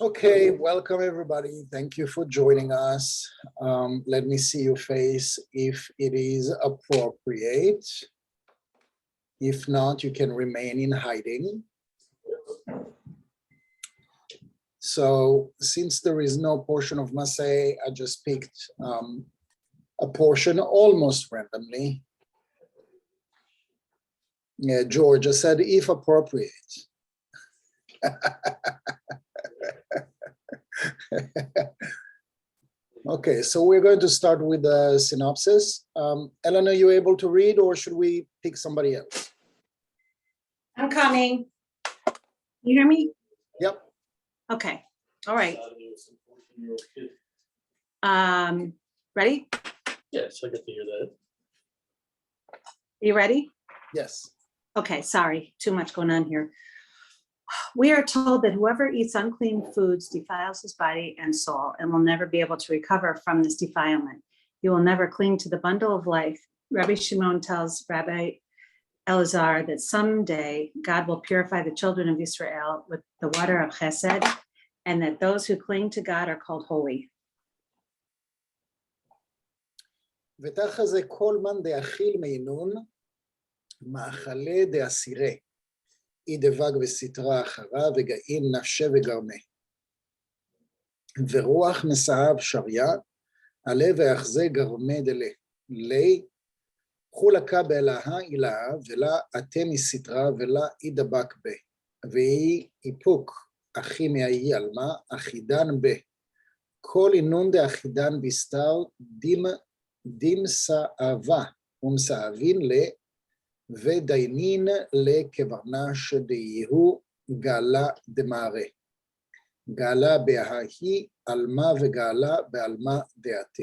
Okay, welcome everybody. Thank you for joining us. Let me see your face if it is appropriate. If not, you can remain in hiding. So since there is no portion of Masaei, I just picked a portion almost randomly. Yeah, Georgia said, if appropriate. Okay, so we're going to start with the synopsis. Ellen, are you able to read or should we pick somebody else? I'm coming. You hear me? Yep. Okay. All right. Ready? Yes, I get to hear that. You ready? Yes. Okay, sorry. Too much going on here. We are told that whoever eats unclean foods defiles his body and soul and will never be able to recover from this defilement. He will never cling to the bundle of life. Rabbi Shimon tells Rabbi Elazar that someday God will purify the children of Israel with the water of Chesed, and that those who cling to God are called holy. ותחזה כל מן דאכיל מינון, מאכלה דאסירה, אי דבק וסתרה אחרה, וגאין נפשה וגרמה. ורוח מסעיו שריה, עלה ואחזה גרמה דלה. לי, חולקה באלהה אילאה, ולה אתם מסתרה, ולה אי דבק בה. ואי איפוק, אחי מאי עלמה, אחידן בה. כל אינון דאחידן בסתר, דים סעבה, ומסעבין לה, ודיינין לכברנש דייהו גאלה דמערה. גאלה בההי עלמה וגאלה בעלמה דעתה.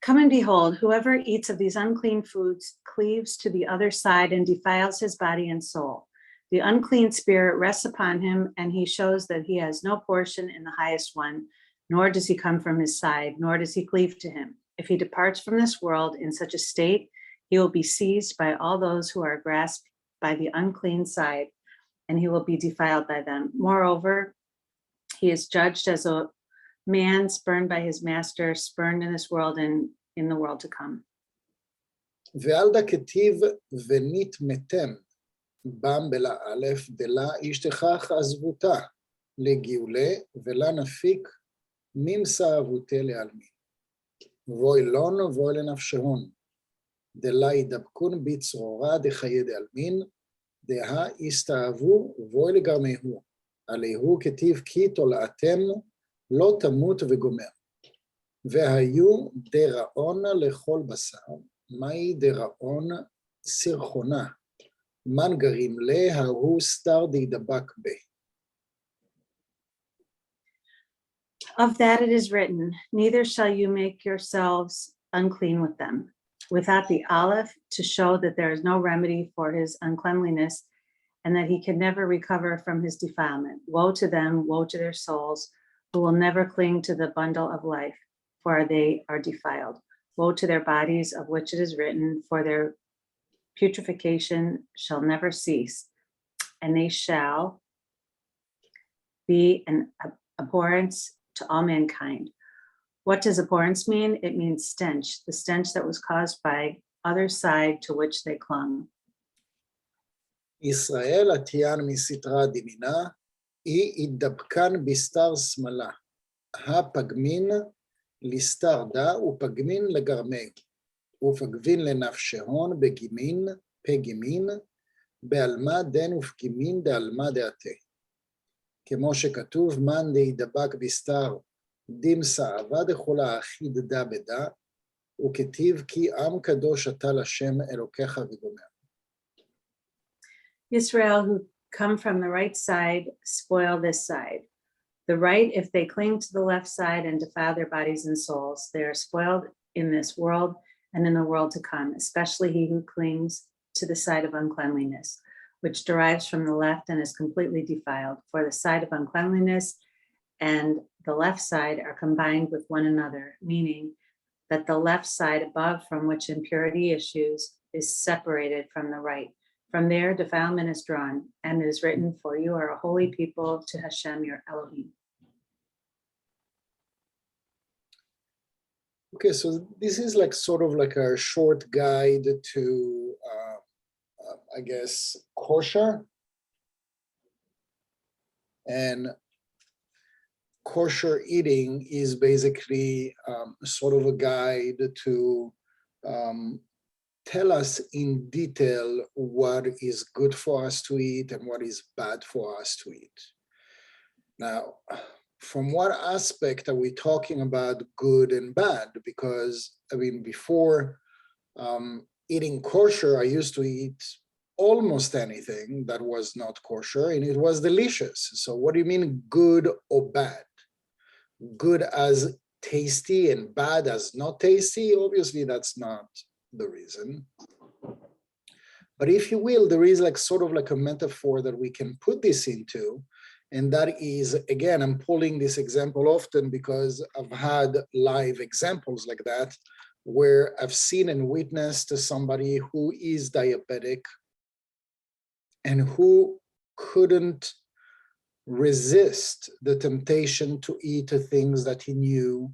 Come and behold, whoever eats of these unclean foods cleaves to the other side and defiles his body and soul. The unclean spirit rests upon him, and he shows that he has no portion in the highest one, nor does he come from his side, nor does he cleave to him. If he departs from this world in such a state, he will be seized by all those who are grasped by the unclean side, and he will be defiled by them. Moreover, he is judged as a man spurned by his master, spurned in this world and in the world to come. ועל דכתיב ונתמתם בם בלה א' דלה אשתכח עזבותה לגאולה ולה נפיק ממסע אבותה לעלמי. ואוי לון ואוי לנפשהון דלה ידבקון בצרורה דחיי דעלמין דה הסתאבו ואוי לגרמהו עליהו כתיב כי תולעתם לא תמות וגומר. והיו דראון לכל בשר, מהי דראון סרחונה, מן גרים לה, ההוא סתר דידבק בה. Of that it is written, neither shall you make yourselves unclean with them, without the Aleph to show that there is no remedy for his uncleanliness, and that he can never recover from his defilement. Woe to them, woe to their souls, who will never cling to the bundle of life, for they are defiled. Woe to their bodies, of which it is written, for their putrefaction shall never cease, and they shall be an abhorrence to all mankind. What does abhorrence mean? It means stench, the stench that was caused by other side to which they clung. ישראל עטיין מסתרה דמינה, אי ידבקן בסתר שמאלה. הפגמין לסתר דה ופגמין לגרמי, ופגבין לנפשהון בגימין, פגימין, בעלמה דן ופגימין דעלמה דעתה. כמו שכתוב, מן דידבק בסתר דים סעבה דכולה אחיד דה בדה, וכתיב כי עם קדוש אתה לשם אלוקיך וגומר. Israel, who come from the right side, spoil this side. The right, if they cling to the left side and defile their bodies and souls, they are spoiled in this world and in the world to come, especially he who clings to the side of uncleanliness, which derives from the left and is completely defiled. For the side of uncleanliness and the left side are combined with one another, meaning that the left side above from which impurity issues is separated from the right. From there, defilement is drawn, and it is written, for you are a holy people to Hashem, your Elohim. Okay, so this is like sort of like a short guide to, I guess, kosher. And kosher eating is basically sort of a guide to tell us in detail what is good for us to eat and what is bad for us to eat. Now, from what aspect are we talking about good and bad? Because, I mean, before eating kosher, I used to eat almost anything that was not kosher, and it was delicious. So what do you mean good or bad? Good as tasty and bad as not tasty? Obviously, that's not the reason. But if you will, there is like sort of like a metaphor that we can put this into. And that is, again, I'm pulling this example often because I've had live examples like that, where I've seen and witnessed somebody who is diabetic and who couldn't resist the temptation to eat things that he knew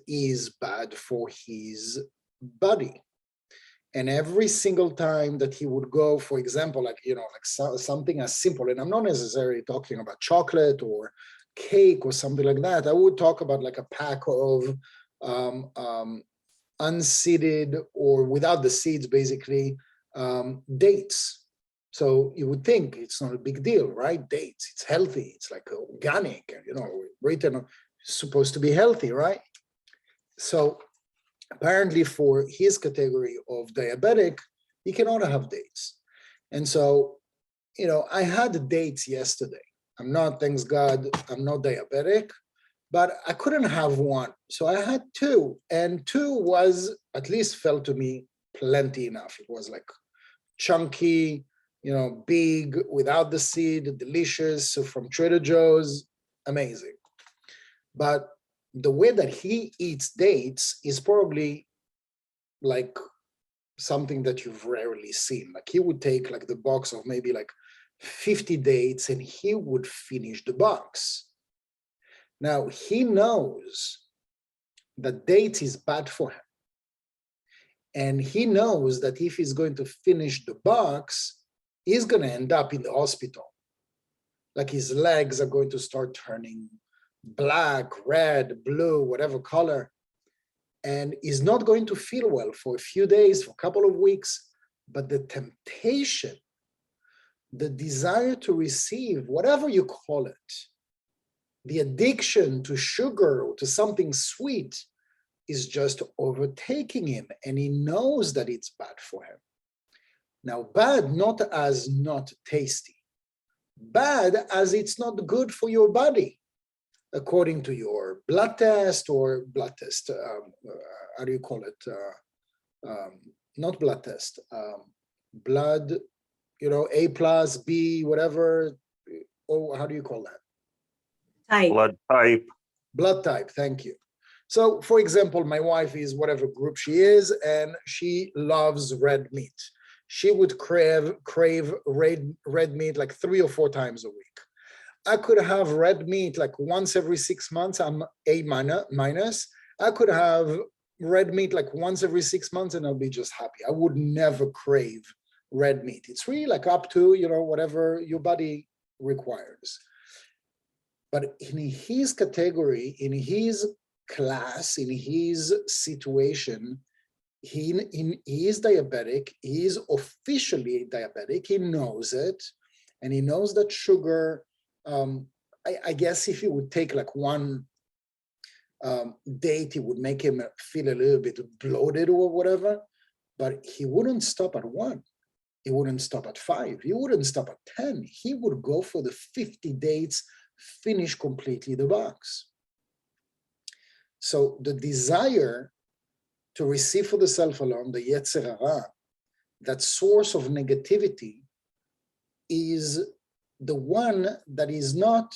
is bad for his body. And every single time that he would go, for example, like, you know, like something as simple, and I'm not necessarily talking about chocolate or cake or something like that. I would talk about like a pack of unseeded or without the seeds, basically, dates. So you would think it's not a big deal, right? Dates, it's healthy, it's like organic, and, you know, written, supposed to be healthy, right? So apparently for his category of diabetic, he cannot have dates. And so, you know, I had dates yesterday. I'm not, thanks God, I'm not diabetic, but I couldn't have one. So I had two, and two was, at least felt to me, plenty enough. It was like chunky, you know, big, without the seed, delicious, so from Trader Joe's, amazing. But the way that he eats dates is probably like something that you've rarely seen. Like he would take like the box of maybe like 50 dates and he would finish the box. Now he knows that dates is bad for him. And he knows that if he's going to finish the box, he's going to end up in the hospital. Like his legs are going to start turning black, red, blue, whatever color, and is not going to feel well for a few days, for a couple of weeks. But the temptation, the desire to receive, whatever you call it, the addiction to sugar or to something sweet is just overtaking him, and he knows that it's bad for him. Now, bad not as not tasty, bad as it's not good for your body, according to your blood test, how do you call it? Not blood test, blood, you know, A plus, B, whatever, or how do you call that? Type. Blood type. Blood type, thank you. So, for example, my wife is whatever group she is, and she loves red meat. She would crave red meat like 3 or 4 times a week. I could have red meat like once every 6 months. I'm A minus. I could have red meat like once every 6 months and I'll be just happy. I would never crave red meat. It's really like up to, you know, whatever your body requires. But in his category, in his class, in his situation, he is diabetic. He is officially diabetic. He knows it. And he knows that sugar, I guess if he would take like one date, it would make him feel a little bit bloated or whatever, but he wouldn't stop at 1. He wouldn't stop at 5. He wouldn't stop at 10. He would go for the 50 dates, finish completely the box. So the desire to receive for the self alone, the Yetzer Hara, that source of negativity, is the one that is not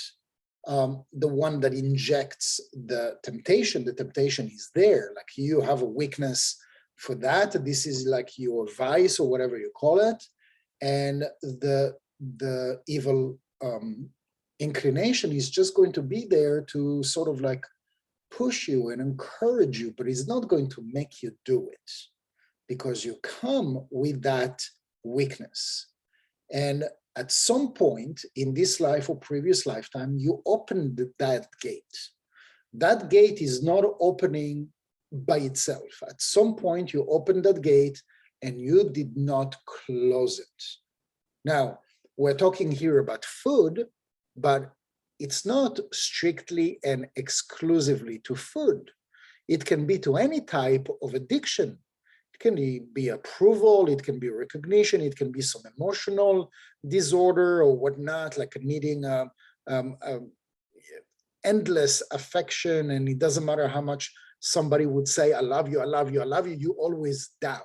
the one that injects the temptation. The temptation is there, like you have a weakness for that. This is like your vice or whatever you call it. and the evil inclination is just going to be there to sort of like push you and encourage you, but it's not going to make you do it because you come with that weakness. And at some point in this life or previous lifetime, you opened that gate. That gate is not opening by itself. At some point, you opened that gate and you did not close it. Now, we're talking here about food, but it's not strictly and exclusively to food. It can be to any type of addiction. It can be approval, it can be recognition, it can be some emotional disorder or whatnot, like needing endless affection, and it doesn't matter how much somebody would say, I love you, I love you, I love you, you always doubt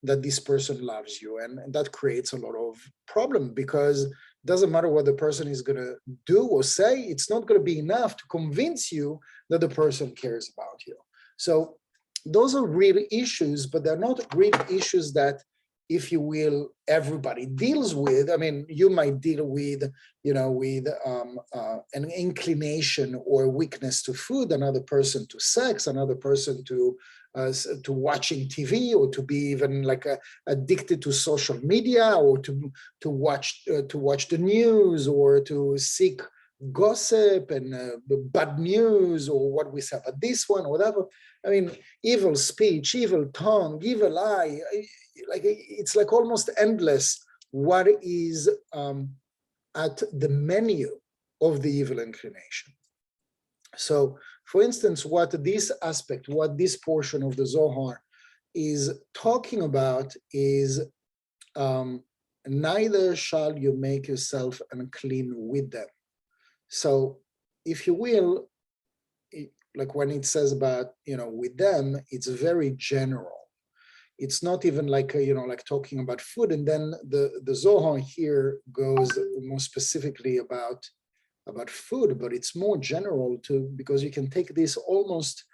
that this person loves you. And that creates a lot of problem because it doesn't matter what the person is going to do or say, it's not going to be enough to convince you that the person cares about you. So those are real issues, but they're not real issues that, if you will, everybody deals with. I mean, you might deal with, with an inclination or weakness to food, another person to sex, another person to watching TV, or to be even like addicted to social media, or to watch the news, or to seek gossip and bad news, or what we say about this one, or whatever. I mean, evil speech, evil tongue, evil eye, like it's like almost endless what is at the menu of the evil inclination. So, for instance, what this aspect, what this portion of the Zohar is talking about is neither shall you make yourself unclean with them. So, if you will, like when it says about, with them, it's very general. It's not even like, like talking about food. And then the Zohar here goes more specifically about food, but it's more general too, because you can take this almost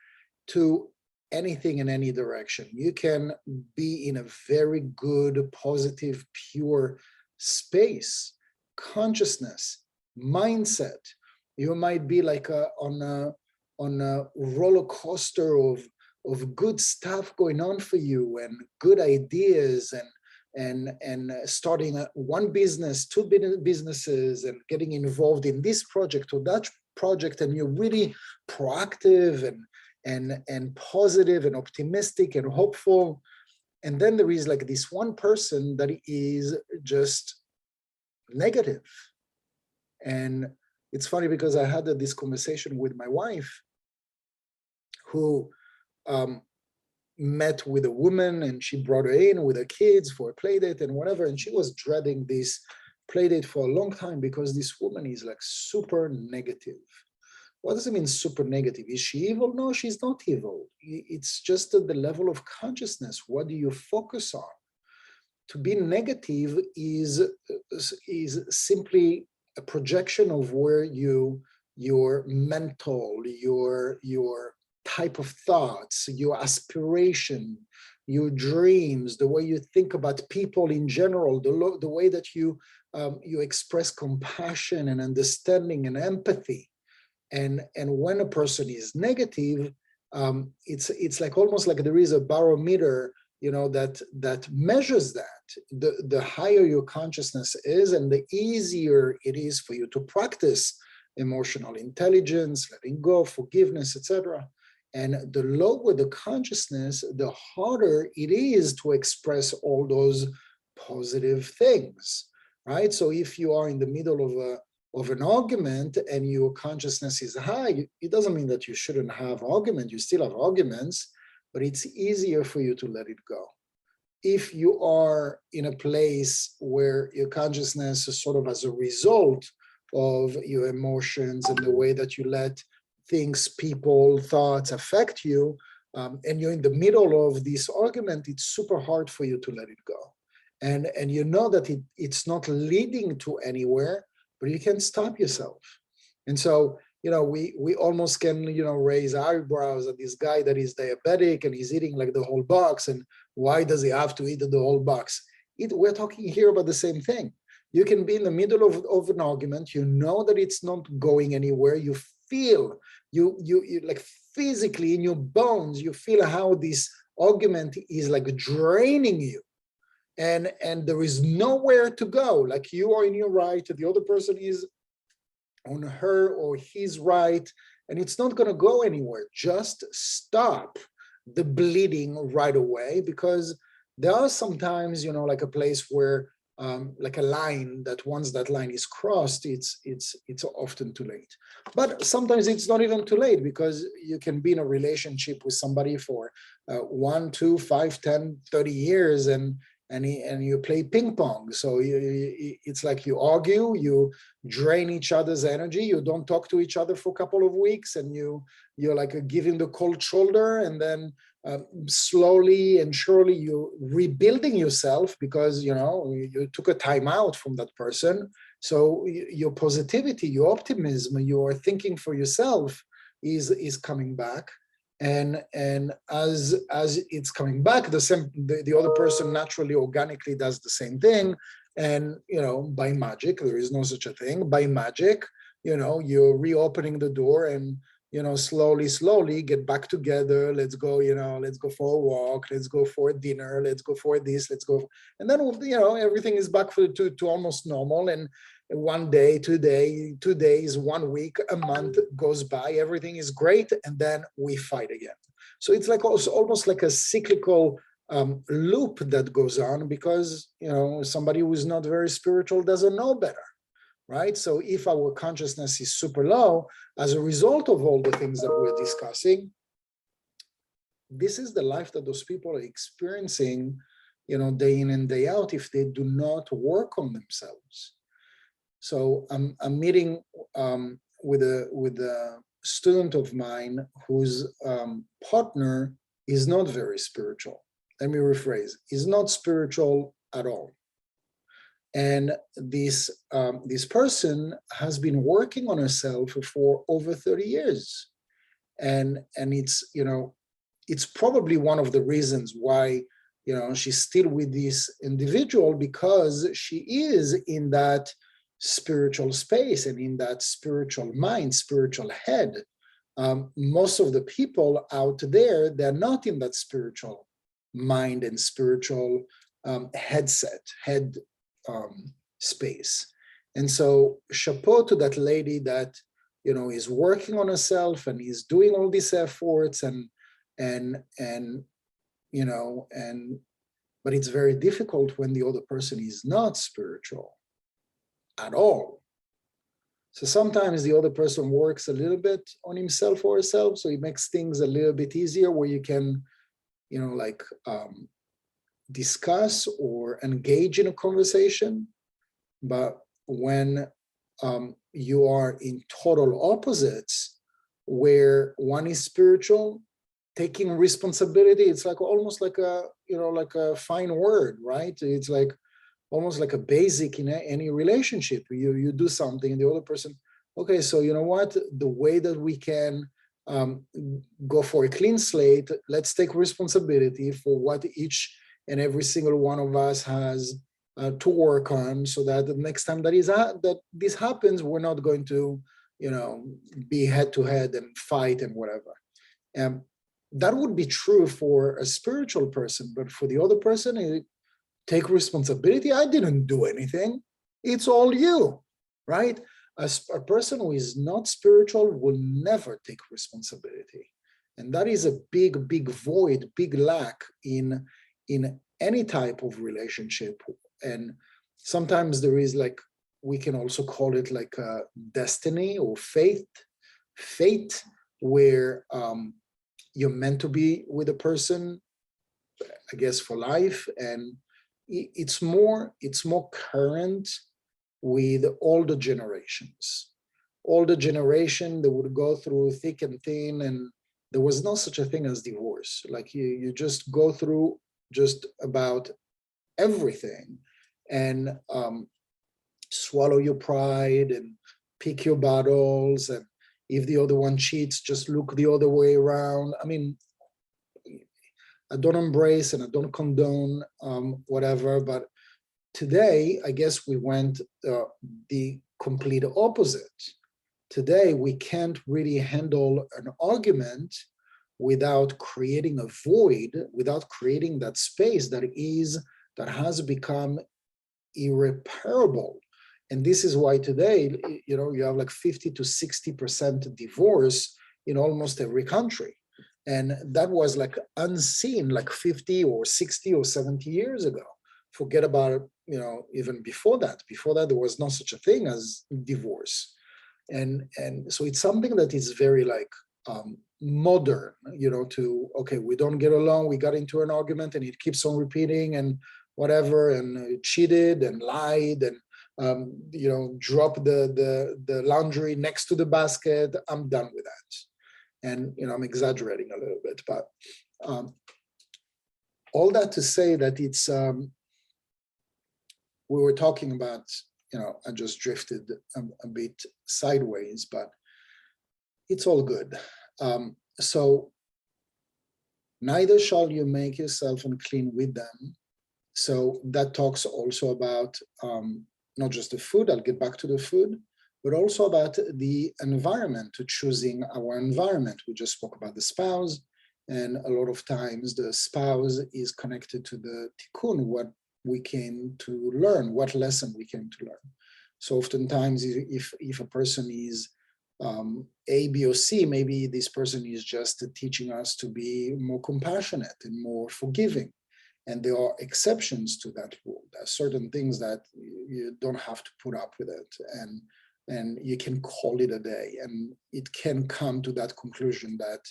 to anything in any direction. You can be in a very good, positive, pure space, consciousness, mindset. You might be like on a roller coaster of good stuff going on for you, and good ideas, and starting one business, two businesses, and getting involved in this project or that project, and you're really proactive and positive and optimistic and hopeful. And then there is like this one person that is just negative. And it's funny because I had this conversation with my wife, who met with a woman, and she brought her in with her kids for a play date and whatever, and she was dreading this play date for a long time because this woman is like super negative. What does it mean, super negative? Is she evil? No, she's not evil. It's just at the level of consciousness. What do you focus on? To be negative is simply a projection of where your mental, your type of thoughts, your aspiration, your dreams, the way you think about people in general, the way that you express compassion and understanding and empathy. And when a person is negative, it's like almost like there is a barometer, that measures that. The higher your consciousness is, and the easier it is for you to practice emotional intelligence, letting go, forgiveness, etc. And the lower the consciousness, the harder it is to express all those positive things, right? So if you are in the middle of an argument and your consciousness is high, it doesn't mean that you shouldn't have argument. You still have arguments, but it's easier for you to let it go. If you are in a place where your consciousness is sort of as a result of your emotions and the way that you let things, people, thoughts affect you, and you're in the middle of this argument, it's super hard for you to let it go. And you know that it's not leading to anywhere, but you can stop yourself. And so, we almost can, raise eyebrows at this guy that is diabetic and he's eating like the whole box. And why does he have to eat the whole box? we're talking here about the same thing. You can be in the middle of an argument, you know that it's not going anywhere, you feel, you like physically in your bones, you feel how this argument is like draining you. And there is nowhere to go. Like you are in your right, the other person is on her or his right, and it's not going to go anywhere. Just stop the bleeding right away, because there are sometimes, like a place where like a line that once that line is crossed, it's often too late. But sometimes it's not even too late, because you can be in a relationship with somebody for 1, 2, 5, 10, 30 years, and you play ping pong. So it's like you argue, you drain each other's energy, you don't talk to each other for a couple of weeks, and you're like giving the cold shoulder, and then slowly and surely you're rebuilding yourself, because you took a time out from that person. So your positivity, your optimism, your thinking for yourself is coming back. And as it's coming back, the other person naturally, organically does the same thing. And by magic, there is no such a thing. By magic, you're reopening the door, and slowly get back together. Let's go, let's go for a walk, let's go for a dinner, let's go for this, let's go. And then, everything is back to almost normal. And 1 day, 2 days, 1 week, a month goes by, everything is great. And then we fight again. So it's like also almost like a cyclical loop that goes on, because, somebody who is not very spiritual doesn't know better. Right? So if our consciousness is super low as a result of all the things that we're discussing, this is the life that those people are experiencing, day in and day out, if they do not work on themselves. So I'm meeting with a student of mine whose partner is not very spiritual. Let me rephrase, is not spiritual at all. And this person has been working on herself for over 30 years. And it's, it's probably one of the reasons why, she's still with this individual, because she is in that spiritual space and in that spiritual mind, spiritual head. Most of the people out there, they're not in that spiritual mind and spiritual head space. And so chapeau to that lady that is working on herself and is doing all these efforts, but it's very difficult when the other person is not spiritual at all. So sometimes the other person works a little bit on himself or herself, so it makes things a little bit easier, where you can discuss or engage in a conversation. But when you are in total opposites, where one is spiritual, taking responsibility, it's like almost like a fine word, right? It's like almost like a basic in any relationship. You do something and the other person, okay, so you know what, the way that we can go for a clean slate, let's take responsibility for what each and every single one of us has to work on, so that the next time that this happens, we're not going to, be head to head and fight and whatever. That would be true for a spiritual person, but for the other person, take responsibility. I didn't do anything. It's all you, right? A person who is not spiritual will never take responsibility. And that is a big, big void, big lack in any type of relationship. And sometimes there is we can also call it like a destiny or fate, where you're meant to be with a person, I guess, for life. And it's more current with all the generations. All the generation, they would go through thick and thin, and there was no such a thing as divorce. Like you just go through just about everything, and swallow your pride and pick your battles. And if the other one cheats, just look the other way around. I mean, I don't embrace and I don't condone whatever, but Today, I guess we went the complete opposite. Today, we can't really handle an argument without creating a void, without creating that space that has become irreparable. And this is why today, you have like 50 to 60% divorce in almost every country. And that was like unseen like 50 or 60 or 70 years ago. Forget about, even before that. Before that, there was no such a thing as divorce. And so it's something that is very like modern, okay, we don't get along, we got into an argument and it keeps on repeating and whatever, and cheated and lied and drop the laundry next to the basket. I'm done with that. And I'm exaggerating a little bit, but all that to say that it's we were talking about, I just drifted a bit sideways, but it's all good. So neither shall you make yourself unclean with them. So that talks also about not just the food, I'll get back to the food, but also about the environment, to choosing our environment. We just spoke about the spouse, and a lot of times the spouse is connected to the tikkun, what we came to learn, what lesson we came to learn. So oftentimes if a person is A, B, or C, maybe this person is just teaching us to be more compassionate and more forgiving. And there are exceptions to that rule. There are certain things that you don't have to put up with it, and you can call it a day. And it can come to that conclusion that,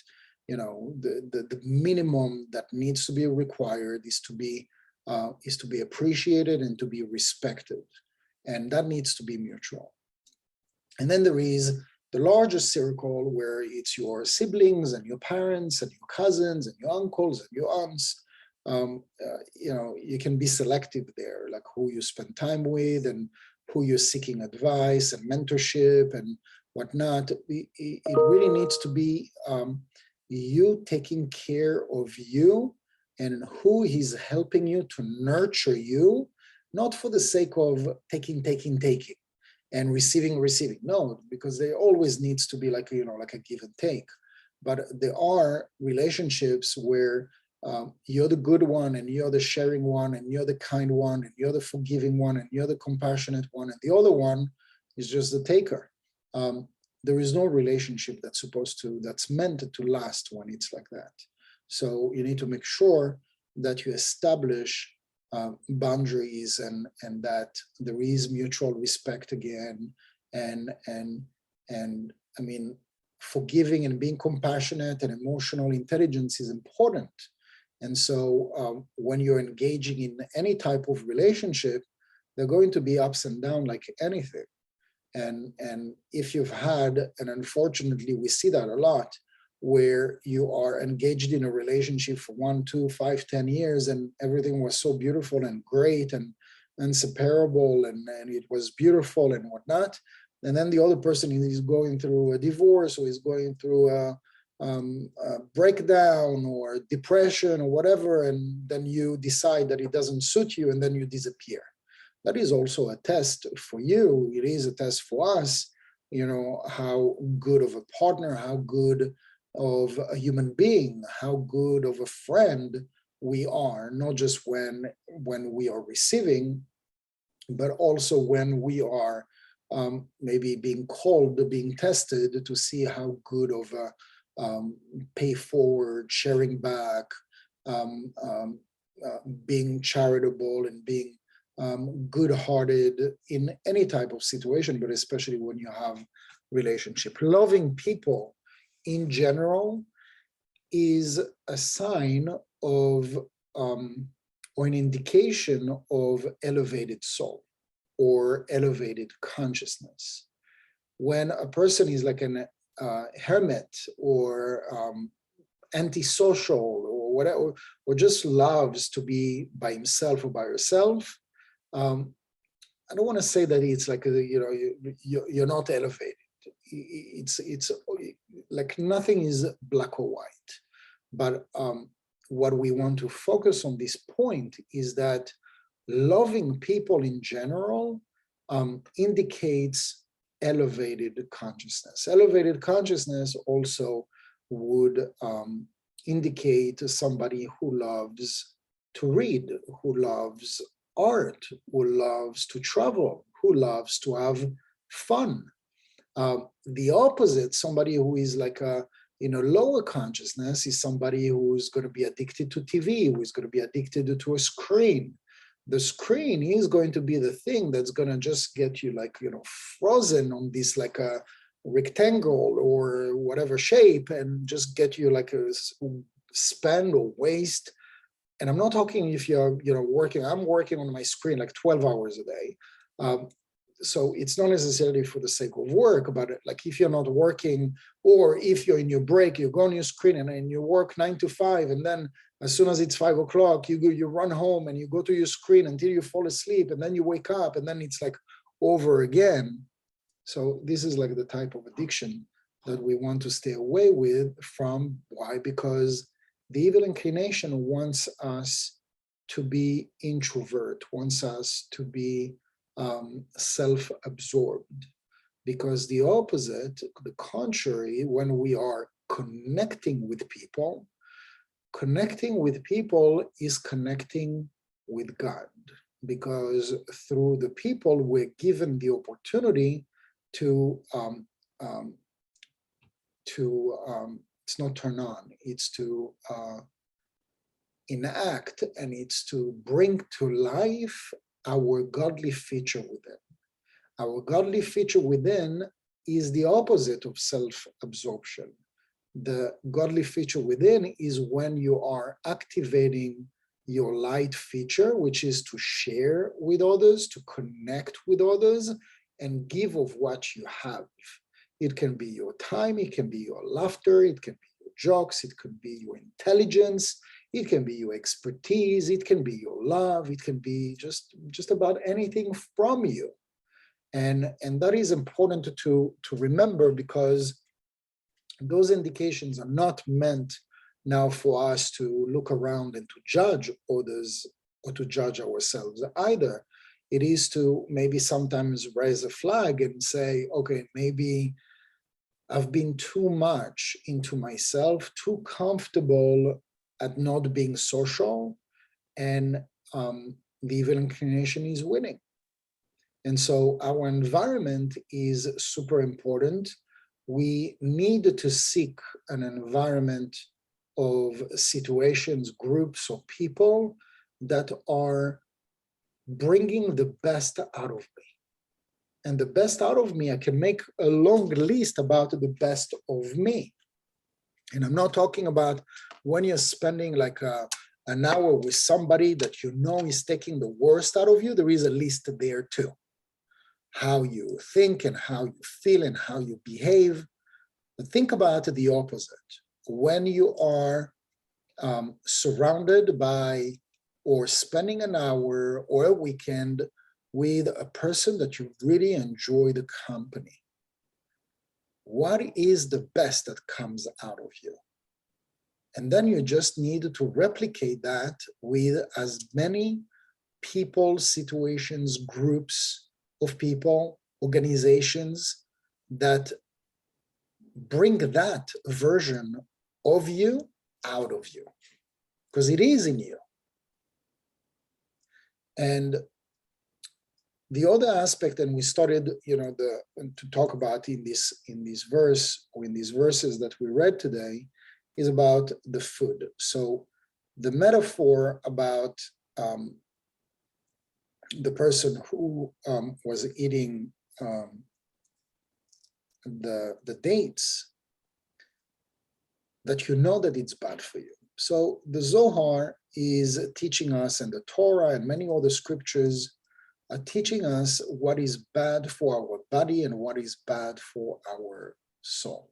the minimum that needs to be required is to be appreciated and to be respected. And that needs to be mutual. And then there is the larger circle where it's your siblings and your parents and your cousins and your uncles and your aunts. You can be selective there, like who you spend time with and who you're seeking advice and mentorship and whatnot. It really needs to be you taking care of you and who is helping you to nurture you, not for the sake of taking, and receiving. No, because there always needs to be like a give and take. But there are relationships where you're the good one, and you're the sharing one, and you're the kind one, and you're the forgiving one, and you're the compassionate one, and the other one is just the taker. There is no relationship that's meant to last when it's like that. So you need to make sure that you establish boundaries and that there is mutual respect again, and I mean, forgiving and being compassionate and emotional intelligence is important. And so when you're engaging in any type of relationship, there are going to be ups and downs like anything. And if you've had, and unfortunately we see that a lot, where you are engaged in a relationship for 1, 2, 5, 10 years, and everything was so beautiful and great and inseparable, and it was beautiful and whatnot. And then the other person is going through a divorce, or is going through a breakdown or depression or whatever, and then you decide that it doesn't suit you, and then you disappear. That is also a test for you. It is a test for us, how good of a partner, how good of a human being, how good of a friend we are, not just when we are receiving, but also when we are maybe being called, being tested to see how good of a pay forward, sharing back, being charitable and being good-hearted in any type of situation, but especially when you have relationship. Loving people in general is a sign of or an indication of elevated soul or elevated consciousness. When a person is like an hermit or antisocial or whatever, or just loves to be by himself or by herself, I don't want to say that it's like you're not elevated. It's like nothing is black or white. But what we want to focus on this point is that loving people in general indicates elevated consciousness. Elevated consciousness also would indicate somebody who loves to read, who loves art, who loves to travel, who loves to have fun. The opposite, somebody who is like a lower consciousness, is somebody who's going to be addicted to TV, who is going to be addicted to a screen. The screen is going to be the thing that's going to just get you frozen on this like a rectangle or whatever shape, and just get you like a spend or waste. And I'm not talking if you're working. I'm working on my screen like 12 hours a day. So it's not necessarily for the sake of work, but like if you're not working, or if you're in your break, you go on your screen and you work 9 to 5, and then as soon as it's 5 o'clock, you run home and you go to your screen until you fall asleep, and then you wake up, and then it's like over again. So this is like the type of addiction that we want to stay away from. Why? Because the evil inclination wants us to be introvert, wants us to be self-absorbed, because the opposite, the contrary, when we are connecting with people is connecting with God, because through the people we're given the opportunity to it's not turn on, it's to enact, and it's to bring to life our godly feature within. Our godly feature within is the opposite of self-absorption. The godly feature within is when you are activating your light feature, which is to share with others, to connect with others, and give of what you have. It can be your time, it can be your laughter, it can be your jokes, it could be your intelligence, it can be your expertise, it can be your love, it can be just about anything from you. And that is important to remember, because those indications are not meant now for us to look around and to judge others or to judge ourselves either. It is to maybe sometimes raise a flag and say, okay, maybe I've been too much into myself, too comfortable at not being social, and the evil inclination is winning. And so our environment is super important. We need to seek an environment of situations, groups, or people that are bringing the best out of me. And the best out of me, I can make a long list about the best of me. And I'm not talking about when you're spending like an hour with somebody that you know is taking the worst out of you. There is a list there too. How you think and how you feel and how you behave. But think about the opposite. When you are surrounded by or spending an hour or a weekend with a person that you really enjoy the company, what is the best that comes out of you? And then you just need to replicate that with as many people, situations, groups of people, organizations that bring that version of you out of you, because it is in you. And the other aspect, and we started, to talk about in this verse, or in these verses that we read today, is about the food. So the metaphor about the person who was eating the dates, that you know that it's bad for you. So the Zohar is teaching us, and the Torah and many other scriptures are teaching us what is bad for our body and what is bad for our soul.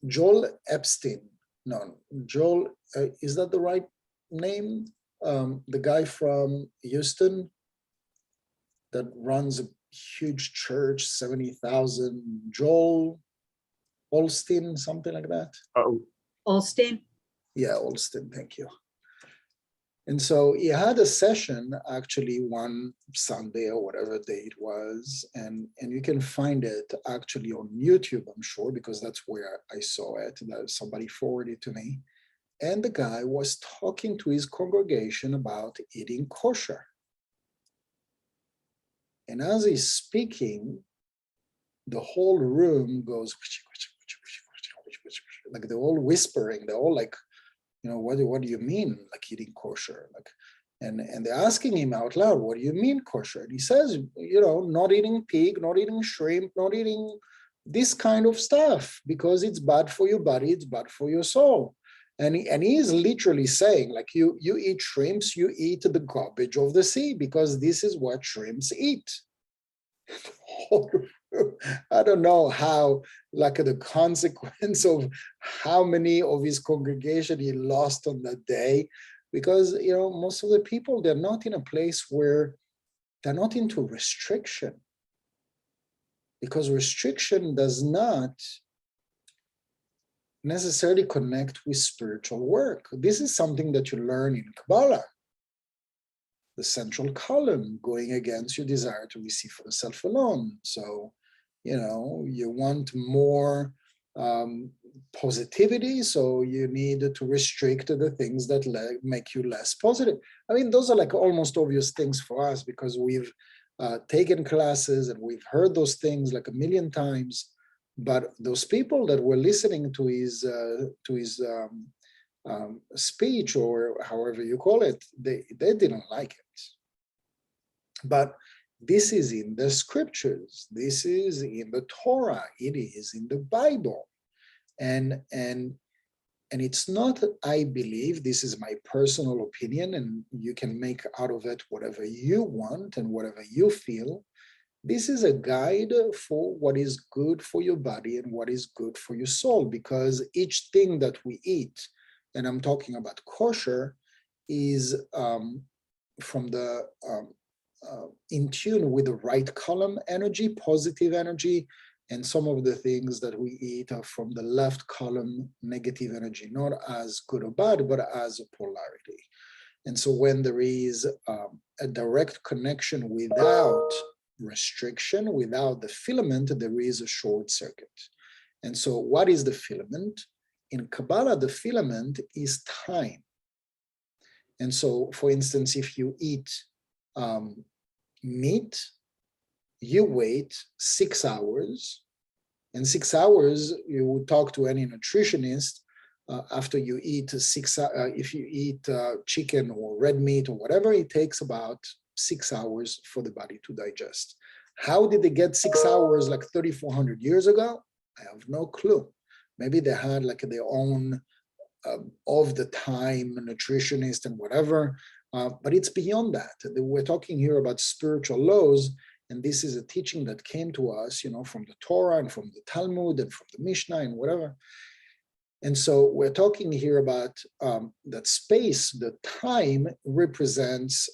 Joel Epstein, is that the right name? The guy from Houston that runs a huge church, 70,000, Joel Olstein, something like that. Olstein? Yeah, Olstein, thank you. And so he had a session actually one Sunday or whatever day it was, and you can find it actually on YouTube, I'm sure, because that's where I saw it. That somebody forwarded it to me. And the guy was talking to his congregation about eating kosher. And as he's speaking, the whole room goes, like they're all whispering, they're all like, you know, what do you mean, like eating kosher? Like, and they're asking him out loud, what do you mean kosher? And he says, you know, not eating pig, not eating shrimp, not eating this kind of stuff, because it's bad for your body, it's bad for your soul. And he is literally saying, like, you eat shrimps, you eat the garbage of the sea, because this is what shrimps eat. I don't know how, like, the consequence of how many of his congregation he lost on that day, because, you know, most of the people, they're not in a place where they're not into restriction, because restriction does not necessarily connect with spiritual work. This is something that you learn in Kabbalah. The central column going against your desire to receive for the self alone. So, you know, you want more positivity, so you need to restrict the things that make you less positive. I mean, those are like almost obvious things for us, because we've taken classes and we've heard those things like a million times. But those people that were listening to his speech, or however you call it, they didn't like it. But this is in the scriptures, this is in the Torah, it is in the Bible. And it's not, I believe, this is my personal opinion, and you can make out of it whatever you want and whatever you feel. This is a guide for what is good for your body and what is good for your soul, because each thing that we eat, and I'm talking about kosher, is from the in tune with the right column energy, positive energy, and some of the things that we eat are from the left column, negative energy, not as good or bad, but as a polarity. And so when there is a direct connection without restriction, without the filament, there is a short circuit. And so what is the filament? In Kabbalah, the filament is time. And so, for instance, if you eat meat, you wait 6 hours. In 6 hours, you would talk to any nutritionist after you eat if you eat chicken or red meat or whatever, it takes about 6 hours for the body to digest. How did they get 6 hours like 3,400 years ago? I have no clue. Maybe they had like their own of the time nutritionist and whatever, but it's beyond that. We're talking here about spiritual laws, and this is a teaching that came to us, you know, from the Torah and from the Talmud and from the Mishnah and whatever. And so we're talking here about that space, the time represents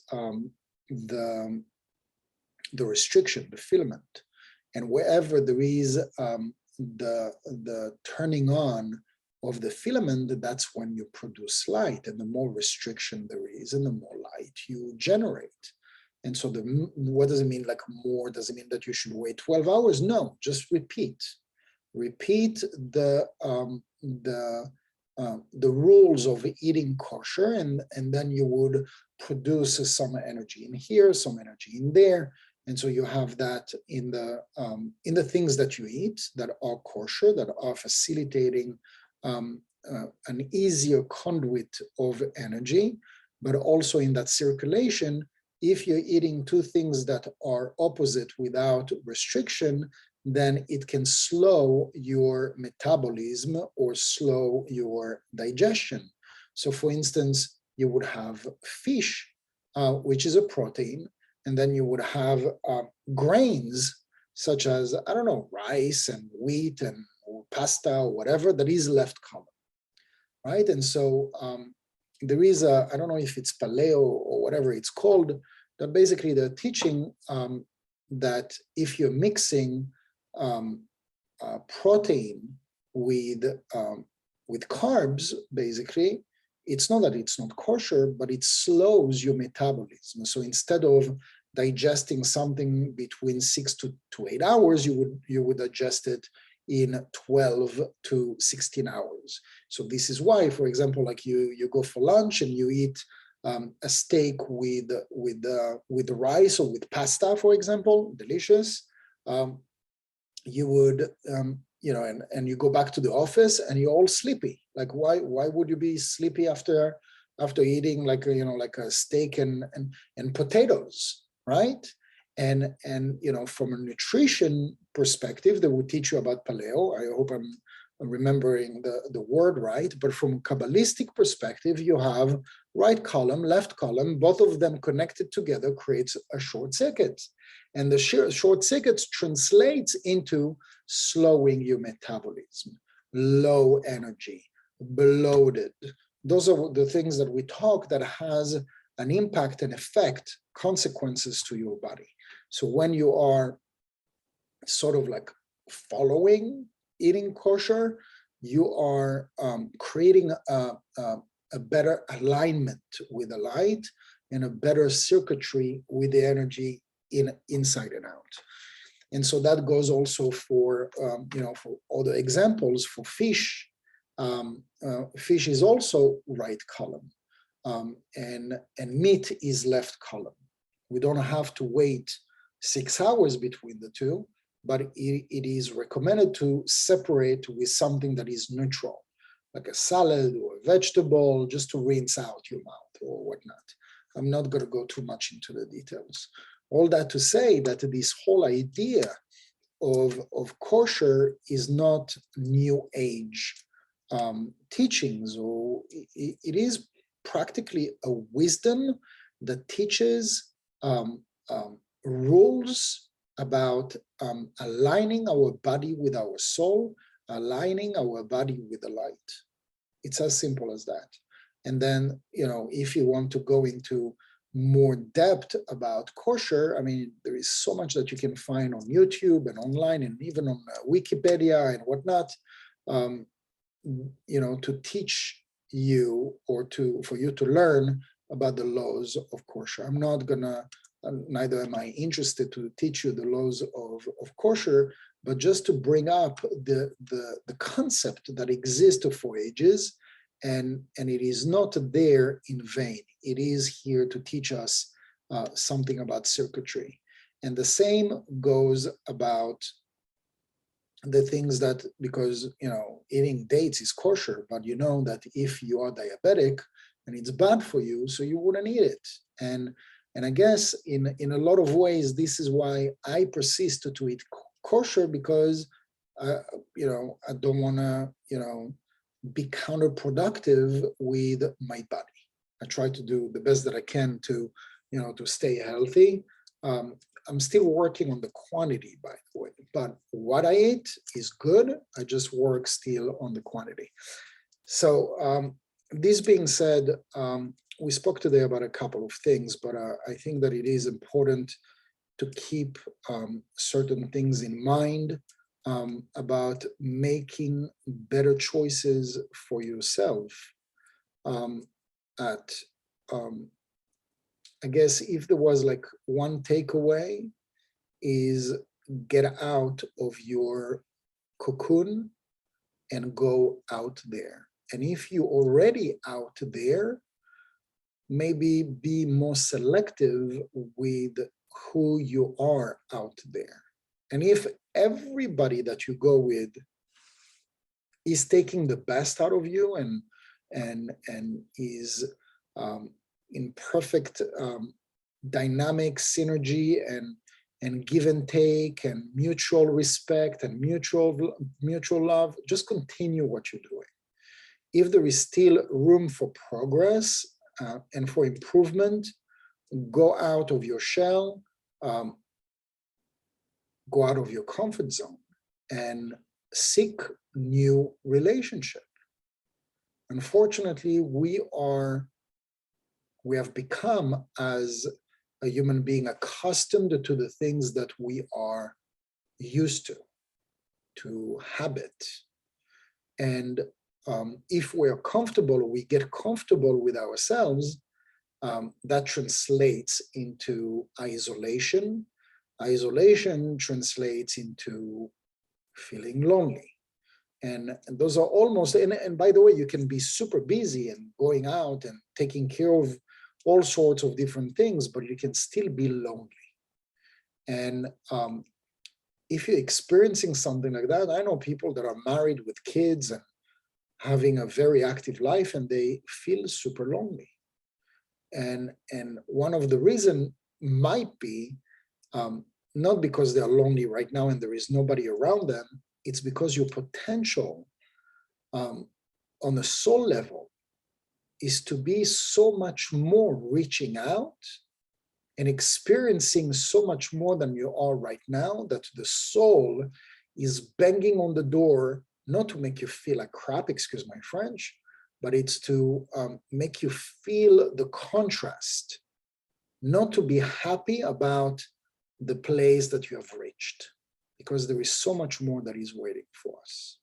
the restriction, the filament. And wherever there is the turning on of the filament, that's when you produce light. And the more restriction there is, and the more light you generate. And so what does it mean, like more? Does it mean that you should wait 12 hours? No, just repeat. Repeat the rules of eating kosher, and then you would produce some energy in here, some energy in there. And so you have that in the things that you eat that are kosher, that are facilitating an easier conduit of energy, but also in that circulation. If you're eating two things that are opposite without restriction, then it can slow your metabolism or slow your digestion. So for instance, you would have fish, which is a protein, and then you would have grains such as, I don't know, rice and wheat and or pasta or whatever that is left column, right? And so there is a, I don't know if it's paleo or whatever it's called, that basically they're teaching that if you're mixing protein with carbs, basically, it's not that it's not kosher, but it slows your metabolism. So instead of digesting something between 6 to 8 hours, you would digest it in 12 to 16 hours. So this is why, for example, like you go for lunch and you eat a steak with rice or with pasta, for example, delicious. You would, and you go back to the office and you're all sleepy. Like why would you be sleepy after eating like a steak and potatoes, right? And from a nutrition perspective, they would teach you about paleo. I hope I'm remembering the word right, but from a Kabbalistic perspective, you have right column, left column, both of them connected together creates a short circuit. And the short circuit translates into slowing your metabolism, low energy, bloated. Those are the things that we talk that has an impact and effect, consequences to your body. So when you are sort of like following eating kosher, you are creating a better alignment with the light and a better circuitry with the energy inside and out. And so that goes also for for other examples. For fish, fish is also right column, and meat is left column. We don't have to wait 6 hours between the two, but it is recommended to separate with something that is neutral, like a salad or a vegetable, just to rinse out your mouth or whatnot. I'm not going to go too much into the details. All that to say that this whole idea of kosher is not new age teachings, or it is practically a wisdom that teaches rules about aligning our body with our soul, aligning our body with the light. It's as simple as that. And then, if you want to go into more depth about kosher, I mean, there is so much that you can find on YouTube and online and even on Wikipedia and whatnot, to teach you or for you to learn about the laws of kosher. I'm not gonna, neither am I interested to teach you the laws of kosher, but just to bring up the concept that exists for ages, and it is not there in vain. It is here to teach us something about circuitry. And the same goes about the things that, because eating dates is kosher, but you know that if you are diabetic and it's bad for you, so you wouldn't eat it. And I guess in a lot of ways, this is why I persist to eat kosher, because I don't want to be counterproductive with my body. I try to do the best that I can to stay healthy. I'm still working on the quantity, by the way, but what I eat is good. I just work still on the quantity. So this being said, we spoke today about a couple of things, but I think that it is important to keep certain things in mind about making better choices for yourself. I guess if there was like one takeaway, is get out of your cocoon and go out there. And if you're already out there, maybe be more selective with who you are out there. And if everybody that you go with is taking the best out of you and is in perfect dynamic synergy and give and take and mutual respect and mutual love, just continue what you're doing. If there is still room for progress and for improvement, go out of your shell, go out of your comfort zone and seek new relationship. Unfortunately, we have become, as a human being, accustomed to the things that we are used to habit. And if we're comfortable, we get comfortable with ourselves, that translates into isolation. Isolation translates into feeling lonely. And those are almost, and by the way, you can be super busy and going out and taking care of all sorts of different things, but you can still be lonely. And if you're experiencing something like that, I know people that are married with kids and having a very active life, and they feel super lonely. And one of the reasons might be not because they are lonely right now and there is nobody around them, it's because your potential on a soul level is to be so much more reaching out and experiencing so much more than you are right now, that the soul is banging on the door, not to make you feel like crap, excuse my French, but it's to make you feel the contrast, not to be happy about the place that you have reached, because there is so much more that is waiting for us.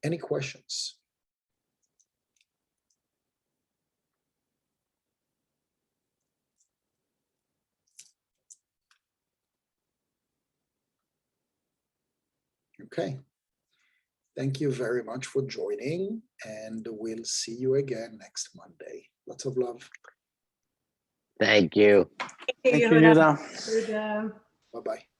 Any questions? Okay. Thank you very much for joining, and we'll see you again next Monday. Lots of love. Thank you. Thank you, Yehuda. Yehuda. Bye-bye.